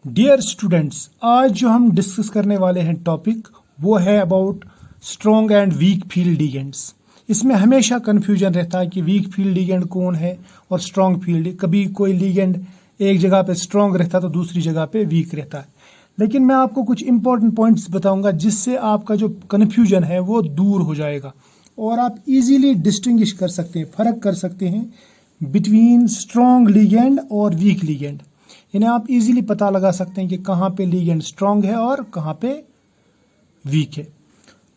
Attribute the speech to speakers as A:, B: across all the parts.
A: Dear students, आज जो हम डिस्कस करने वाले हैं टॉपिक वो है about strong and weak field ligands. इसमें हमेशा कन्फ्यूजन रहता है कि वीक फील्ड लिगेंड कौन है और स्ट्रॉन्ग फील्ड। कभी कोई लिगेंड एक जगह पे स्ट्रॉन्ग रहता है तो दूसरी जगह पे वीक रहता है। लेकिन मैं आपको कुछ इंपॉर्टेंट पॉइंट्स बताऊंगा जिससे आपका जो कन्फ्यूजन है वो दूर हो जाएगा और आप इजीली डिस्टिंग्विश कर सकते हैं, फर्क कर सकते हैं बिटवीन स्ट्रॉन्ग लिगेंड और वीक लिगेंड। यानी आप इजीली पता लगा सकते हैं कि कहाँ पे लिगेंड स्ट्रॉन्ग है और कहाँ पे वीक है।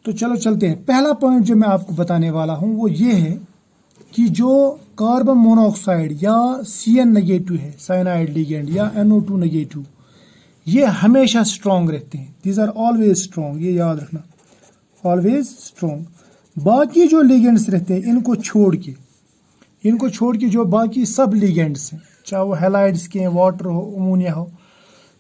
A: तो चलो चलते हैं। पहला पॉइंट जो मैं आपको बताने वाला हूँ वो ये है कि जो कार्बन मोनोऑक्साइड या Cn नेगेटिव है, साइनाइड लिगेंड या NO2 नेगेटिव, ये हमेशा स्ट्रॉन्ग रहते हैं। दीज आर ऑलवेज स्ट्रॉन्ग, ये याद रखना, ऑलवेज स्ट्रॉन्ग। बाकी जो लिगेंड्स रहते हैं इनको छोड़ के जो बाकी सब लिगेंड्स हैं, चाहे वो हैलाइड्स के, वाटर हो, अमोनिया हो,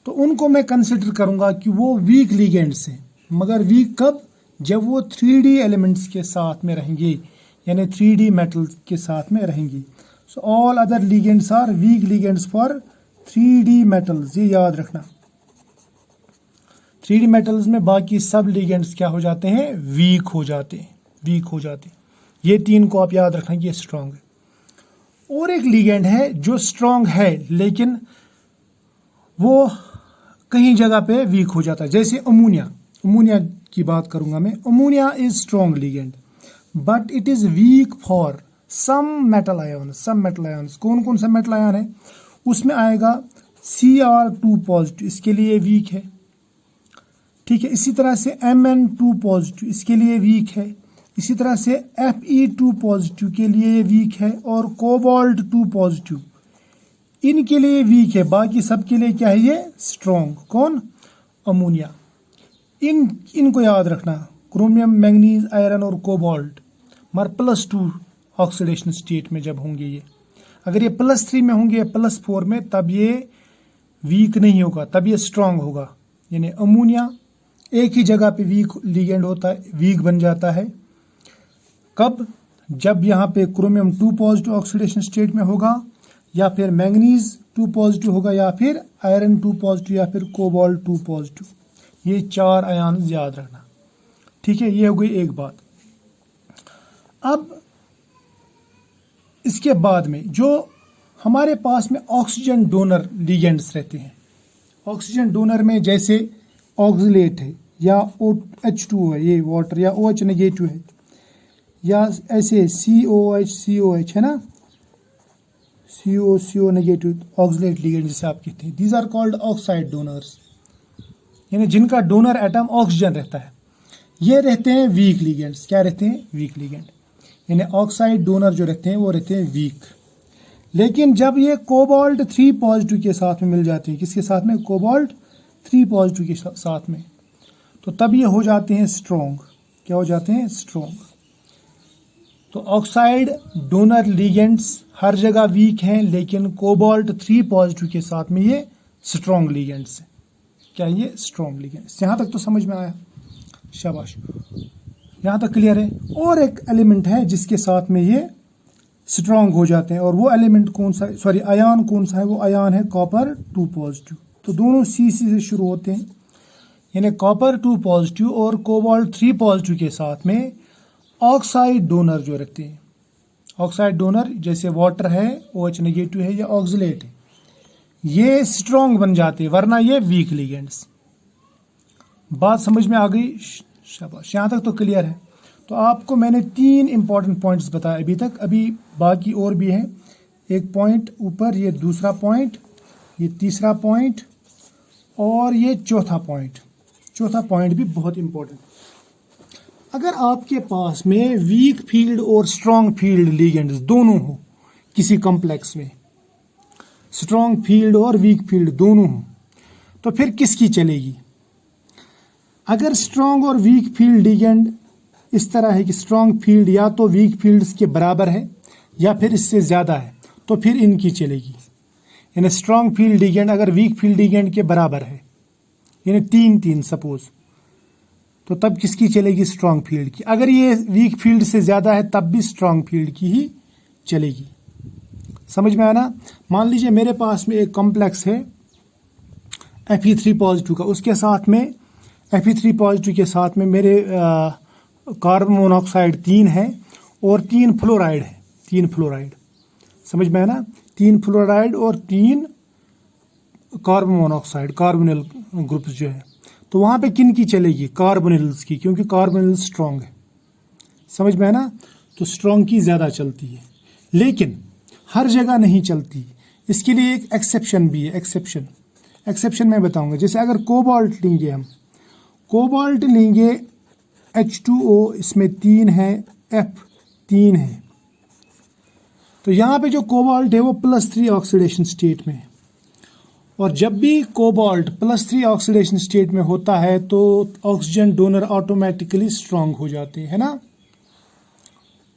A: तो उनको मैं कंसिडर करूंगा कि वो वीक लिगेंड्स हैं। मगर वीक कब? जब वो 3D एलिमेंट्स के साथ में रहेंगे, यानी 3D मेटल्स के साथ में रहेंगे। So all other ligands are weak ligands for 3D metals, ये याद रखना। 3D मेटल्स में बाकी सब लिगेंड्स क्या हो जाते हैं? वीक हो जाते हैं। ये तीन को आप याद रखना कि ये स्ट्रॉन्ग है। और एक लिगेंड है जो स्ट्रॉन्ग है लेकिन वो कहीं जगह पे वीक हो जाता है, जैसे अमोनिया की बात करूंगा मैं। Ammonia is strong ligand but it is weak for some metal ions. कौन कौन सा मेटल आयन है? उसमें आएगा Cr2 पॉजिटिव, इसके लिए वीक है, ठीक है। इसी तरह से Mn2 पॉजिटिव, इसके लिए वीक है। इसी तरह से Fe2 पॉजिटिव के लिए वीक है और कोबाल्ट 2 पॉजिटिव इनके लिए वीक है। बाकी सब के लिए क्या है? ये स्ट्रॉन्ग। कौन? अमोनिया। इनको याद रखना, क्रोमियम, मैंगनीज, आयरन और कोबाल्ट मगर +2 ऑक्सीडेशन स्टेट में जब होंगे ये। अगर ये +3 में होंगे या +4 में, तब ये वीक नहीं होगा, तब ये स्ट्रॉन्ग होगा। यानी अमोनिया एक ही जगह पे वीक लिगेंड होता है, वीक बन जाता है। कब? जब यहाँ पे क्रोमियम 2 पॉजिटिव ऑक्सीडेशन स्टेट में होगा, या फिर मैंगनीज 2 पॉजिटिव होगा, या फिर आयरन 2 पॉजिटिव, या फिर कोबाल्ट 2 पॉजिटिव। ये 4 आयन याद रखना, ठीक है। ये हो गई एक बात। अब इसके बाद में जो हमारे पास में ऑक्सीजन डोनर लिगेंड्स रहते हैं, ऑक्सीजन डोनर में जैसे ऑक्सलेट है या H2 है, ये वाटर, या OH नेगेटिव है, या ऐसे COH है ना, CO नेगेटिव ऑक्सलेट लिगेंड जिसे आप कहते हैं। These are called oxide donors, यानी जिनका डोनर एटम ऑक्सीजन रहता है। ये रहते हैं वीक लिगेंड्स। क्या रहते हैं? Week ligand. यानी ऑक्साइड डोनर जो रहते हैं वो रहते हैं वीक। लेकिन जब ये कोबाल्ट 3 पॉजिटिव के साथ में मिल जाते हैं, किसके साथ में? कोबाल्ट 3 पॉजिटिव के साथ में, तो तब ये हो जाते हैं स्ट्रॉन्ग। क्या हो जाते हैं? स्ट्रॉन्ग। तो ऑक्साइड डोनर लिगेंड्स हर जगह वीक हैं, लेकिन कोबाल्ट 3 पॉजिटिव के साथ में ये स्ट्रॉन्ग लिगेंड्स हैं। क्या ये स्ट्रॉन्ग लिगेंड्स? यहां तक तो समझ में आया? शाबाश, यहां तक क्लियर है। और एक एलिमेंट है जिसके साथ में ये स्ट्रॉन्ग हो जाते हैं, और वो एलिमेंट कौन सा? सॉरी, आयन कौन सा है? वो आयन है कॉपर 2 पॉजिटिव। तो दोनों C से शुरू होते हैं, यानी कॉपर 2 पॉजिटिव और कोबाल्ट 3 पॉजिटिव के साथ में ऑक्साइड डोनर जो रहते हैं, ऑक्साइड डोनर जैसे वाटर है, OH नेगेटिव है या ऑक्सलेट है, ये स्ट्रॉन्ग बन जाते हैं, वरना ये वीक लिगेंड्स। बात समझ में आ गई? शाबाश, यहां तक तो क्लियर है। तो आपको मैंने 3 इंपॉर्टेंट पॉइंट्स बताए अभी तक, अभी बाकी और भी हैं। एक पॉइंट ऊपर, ये दूसरा पॉइंट, ये तीसरा पॉइंट और ये चौथा पॉइंट भी बहुत इंपॉर्टेंट। अगर आपके पास में वीक फील्ड और स्ट्रॉन्ग फील्ड लिगेंड्स दोनों हो किसी कॉम्प्लेक्स में, स्ट्रॉन्ग फील्ड और वीक फील्ड दोनों हो, तो फिर किसकी चलेगी? अगर स्ट्रॉन्ग और वीक फील्ड लिगेंड इस तरह है कि स्ट्रॉन्ग फील्ड या तो वीक फील्ड्स के बराबर है या फिर इससे ज्यादा है, तो फिर इनकी चलेगी। यानी स्ट्रॉन्ग फील्ड लिगेंड अगर वीक फील्ड लिगेंड के बराबर है, यानी 3-3 सपोज, तो तब किसकी चलेगी? स्ट्रॉन्ग फील्ड की। अगर ये वीक फील्ड से ज्यादा है तब भी स्ट्रॉन्ग फील्ड की ही चलेगी। समझ में आया ना? मान लीजिए मेरे पास में एक कॉम्प्लेक्स है Fe3 पॉजिटिव का, उसके साथ में Fe3 पॉजिटिव के साथ में मेरे कार्बन मोनोऑक्साइड 3 है और 3 फ्लोराइड है, 3 फ्लोराइड, समझ में है ना, 3 फ्लोराइड और 3 कार्बन मोनोऑक्साइड, कार्बोनिल ग्रुप्स जो है। तो वहां पे किन की चलेगी? कार्बोनिल्स की, क्योंकि कार्बोनिल स्ट्रॉन्ग है, समझ में है ना। तो स्ट्रॉन्ग की ज्यादा चलती है, लेकिन हर जगह नहीं चलती। इसके लिए एक एक्सेप्शन भी है। एक्सेप्शन मैं बताऊंगा। जैसे अगर कोबाल्ट लेंगे, हम कोबाल्ट लेंगे H2O, इसमें 3 है, F3 है, तो यहां पे जो कोबाल्ट है वो +3 ऑक्सीडेशन स्टेट में है। और जब भी कोबाल्ट +3 ऑक्सीडेशन स्टेट में होता है तो ऑक्सीजन डोनर ऑटोमेटिकली स्ट्रांग हो जाते हैं, है ना।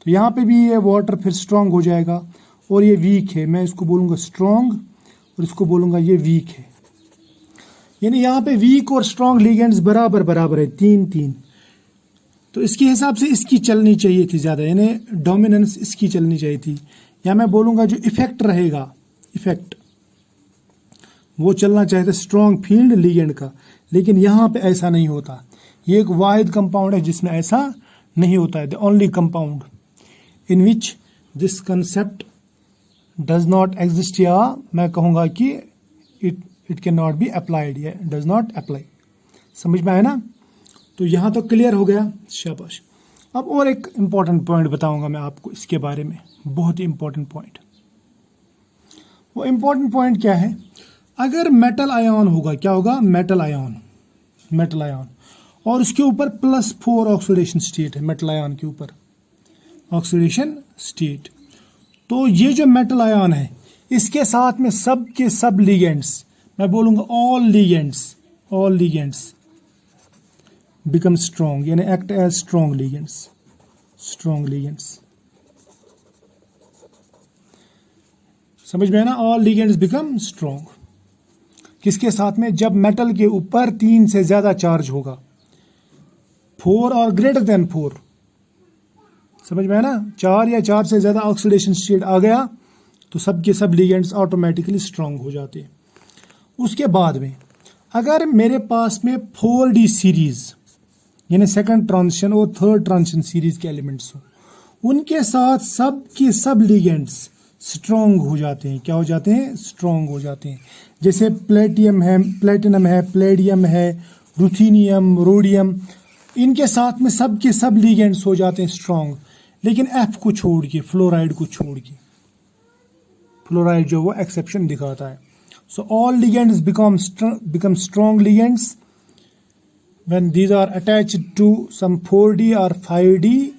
A: तो यहाँ पे भी ये वाटर फिर स्ट्रांग हो जाएगा, और ये वीक है, मैं इसको बोलूँगा स्ट्रांग और इसको बोलूँगा ये वीक है। यानी यहाँ पे वीक और स्ट्रांग लिगेंड्स बराबर बराबर है, 3-3। तो इसके हिसाब से इसकी चलनी चाहिए थी ज़्यादा, यानी डोमिनेंस इसकी चलनी चाहिए थी, या मैं बोलूँगा जो इफेक्ट रहेगा, इफेक्ट वो चलना चाहिए था स्ट्रॉन्ग फील्ड लिगेंड का। लेकिन यहाँ पे ऐसा नहीं होता। ये एक वाहिद कंपाउंड है जिसमें ऐसा नहीं होता है, the only compound in which this concept does not exist, या मैं कहूँगा कि it can not be applied, या डज नॉट अप्लाई। समझ में आया ना। तो यहाँ तो क्लियर हो गया, शाबाश। अब और एक इम्पॉर्टेंट पॉइंट बताऊंगा मैं आपको इसके बारे में, बहुत ही इम्पॉर्टेंट पॉइंट। वो इम्पॉर्टेंट पॉइंट क्या है? अगर मेटल आयन होगा, क्या होगा? मेटल आयन, और उसके ऊपर +4 ऑक्सीडेशन स्टेट है, मेटल आयन के ऊपर ऑक्सीडेशन स्टेट। तो ये जो मेटल आयन है, इसके साथ में सब के सब लिगेंड्स, मैं बोलूंगा ऑल लिगेंड्स बिकम स्ट्रॉन्ग, यानी एक्ट एज स्ट्रॉन्ग लिगेंड्स। समझ में है ना। ऑल लिगेंड्स बिकम स्ट्रॉन्ग किसके साथ में? जब मेटल के ऊपर 3 से ज्यादा चार्ज होगा, 4 और ग्रेटर देन 4, समझ में है ना। 4 या 4 से ज्यादा ऑक्सीडेशन स्टेट आ गया तो सब के सब लिगेंड्स ऑटोमेटिकली स्ट्रांग हो जाते हैं। उसके बाद में अगर मेरे पास में 4D सीरीज, यानी सेकंड ट्रांजिशन और थर्ड ट्रांजिशन सीरीज के एलिमेंट्स हो, उनके साथ सब के सब लिगेंड्स स्ट्रांग हो जाते हैं। क्या हो जाते हैं? स्ट्रांग हो जाते हैं। जैसे प्लेटिनम है, प्लेडियम है, रुथीनियम, रोडियम, इनके साथ में सब के सब लिगेंड्स हो जाते हैं स्ट्रांग, लेकिन F को छोड़ के, फ्लोराइड को छोड़ के। फ्लोराइड जो वो एक्सेप्शन दिखाता है। So all ligands become strong ligands when these are attached to some 4D or 5D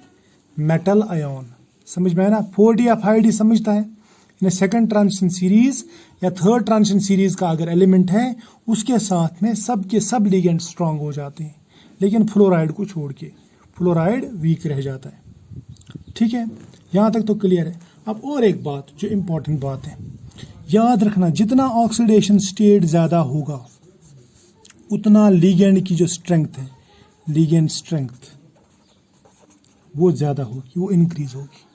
A: metal ion। समझ में है ना। 4D या 5D समझता है, यानी सेकंड ट्रांजिशन सीरीज या थर्ड ट्रांजिशन सीरीज का अगर एलिमेंट है, उसके साथ में सब के सब लिगेंड स्ट्रांग हो जाते हैं, लेकिन फ्लोराइड को छोड़ के। फ्लोराइड वीक रह जाता है। ठीक है, यहाँ तक तो क्लियर है। अब और एक बात जो इम्पोर्टेंट बात है, याद रखना, जितना ऑक्सीडेशन स्टेट ज़्यादा होगा उतना लिगेंड की जो स्ट्रेंथ है, लिगेंड स्ट्रेंथ वो ज़्यादा होगी, वो इंक्रीज होगी।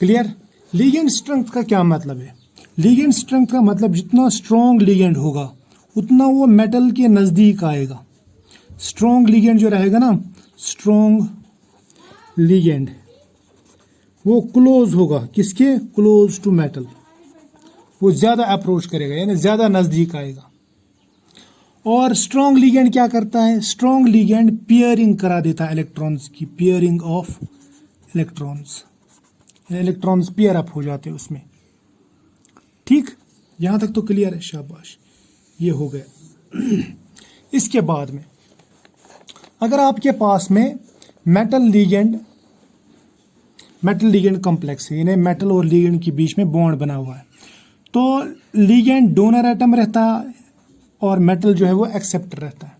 A: क्लियर। लिगेंड स्ट्रेंथ का क्या मतलब है? लिगेंड स्ट्रेंथ का मतलब जितना स्ट्रॉन्ग लिगेंड होगा उतना वो मेटल के नज़दीक आएगा। स्ट्रॉन्ग लिगेंड जो रहेगा ना, स्ट्रॉन्ग लिगेंड वो क्लोज होगा, किसके? क्लोज टू मेटल, वो ज़्यादा अप्रोच करेगा, यानी ज़्यादा नज़दीक आएगा। और स्ट्रॉन्ग लिगेंड क्या करता है? स्ट्रॉन्ग लिगेंड पेयरिंग करा देता है इलेक्ट्रॉन्स की, pairing of electrons, electrons pair up हो जाते हैं उसमें। ठीक, यहां तक तो क्लियर है, शाबाश, ये हो गया। इसके बाद में अगर आपके पास में मेटल लिगेंड कॉम्प्लेक्स है, यानी मेटल और लिगेंड के बीच में बॉन्ड बना हुआ है, तो लिगेंड डोनर एटम रहता है और मेटल जो है वो एक्सेप्टर रहता है।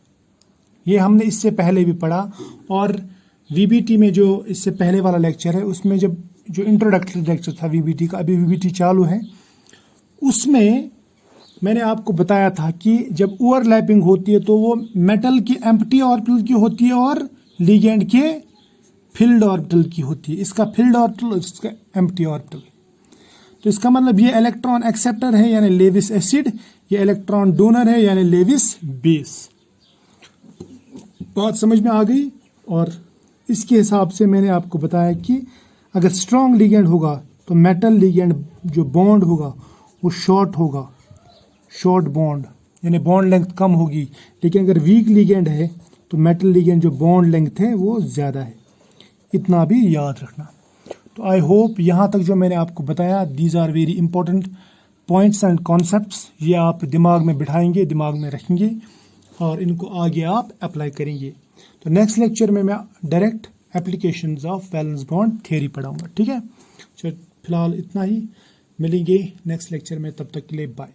A: ये हमने इससे पहले भी पढ़ा, और वीबीटी में जो इससे पहले वाला लेक्चर है उसमें जब जो इंट्रोडक्टरी लेक्चर था वीबीटी का, अभी वीबीटी चालू है, उसमें मैंने आपको बताया था कि जब ओवरलैपिंग होती है तो वो मेटल की एम्प्टी ऑर्बिटल की होती है और लिगेंड के फिल्ड ऑर्बिटल की होती है। इसका फिल्ड ऑर्बिटल, इसका एम्प्टी ऑर्बिटल। तो इसका मतलब ये इलेक्ट्रॉन एक्सेप्टर है यानी लेविस एसिड, ये इलेक्ट्रॉन डोनर है यानी लेविस बेस। बात समझ में आ गई। और इसके हिसाब से मैंने आपको बताया कि अगर स्ट्रॉन्ग लिगेंड होगा तो मेटल लिगेंड जो बॉन्ड होगा वो शॉर्ट होगा, शॉर्ट बॉन्ड यानी बॉन्ड लेंथ कम होगी। लेकिन अगर वीक लिगेंड है तो मेटल लिगेंड जो बॉन्ड लेंथ है वो ज़्यादा है। इतना भी याद रखना। तो आई होप यहाँ तक जो मैंने आपको बताया, these are very important points and concepts, ये आप दिमाग में बिठाएंगे, दिमाग में रखेंगे और इनको आगे आप अप्लाई करेंगे। तो नेक्स्ट लेक्चर में मैं direct applications of valence bond theory पढ़ाऊंगा। ठीक है, चलो फिलहाल इतना ही, मिलेंगे नेक्स्ट लेक्चर में, तब तक के लिए बाय।